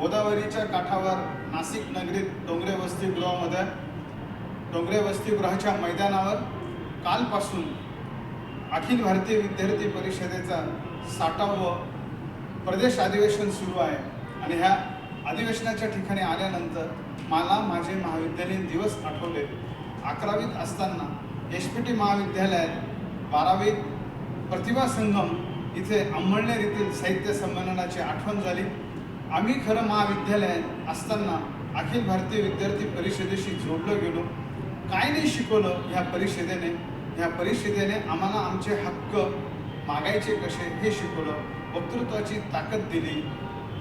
गोदावरीच्या काठावर नाशिक नगरीत डोंगरे वसतिगृहामध्ये डोंगरे वसतिगृहाच्या मैदानावर कालपासून अखिल भारतीय विद्यार्थी परिषदेचा 60वं प्रदेश अधिवेशन सुरू आहे आणि ह्या अधिवेशनाच्या ठिकाणी आल्यानंतर मला माझे महाविद्यालयीन दिवस आठवले। 11वीत असताना एसपीटी महाविद्यालयात 12वीत प्रतिभा संगम इथे अंमळनेर येथील साहित्य संमेलनाची आठवण झाली। आम्ही खरं महाविद्यालयात असताना अखिल भारतीय विद्यार्थी परिषदेशी जोडलो गेलो। काय नाही शिकवलं ह्या परिषदेने आम्हाला आमचे हक्क मागायचे कसे हे शिकवलं, वक्तृत्वाची ताकद दिली,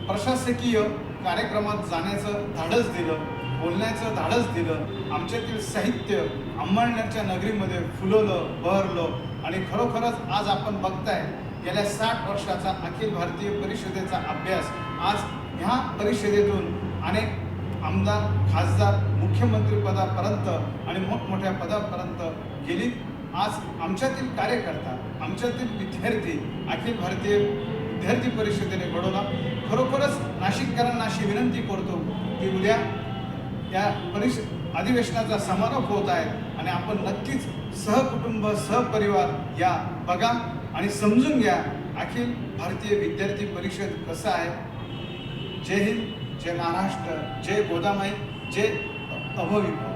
प्रशासकीय कार्यक्रमात जाण्याचं धाडस दिलं, बोलण्याचं धाडस दिलं। आमच्यातील साहित्य अंमळनेरच्या नगरीमध्ये फुलवलं बहरलं आणि खरोखरच आज आपण बघताय गेल्या 60 वर्षाचा अखिल भारतीय परिषदेचा अभ्यास आज ह्या परिषदेतून अनेक आमदार, खासदार, मुख्यमंत्री पदापर्यंत आणि मोठमोठ्या पदापर्यंत गेली। आज आमच्यातील कार्यकर्ता, आमच्यातील विद्यार्थी अखिल भारतीय विद्यार्थी परिषदेने घडवला। खरोखरच नाशिककरांना अशी विनंती करतो की उद्या या अधिवेशनाचा समारोप होत आहे आणि आपण नक्कीच सहकुटुंब सहपरिवार या बघा आणि समजून घ्या अखिल भारतीय विद्यार्थी परिषद कसं आहे। जय हिंद, जय महाराष्ट्र, जय गोदामाई, जय अभविप।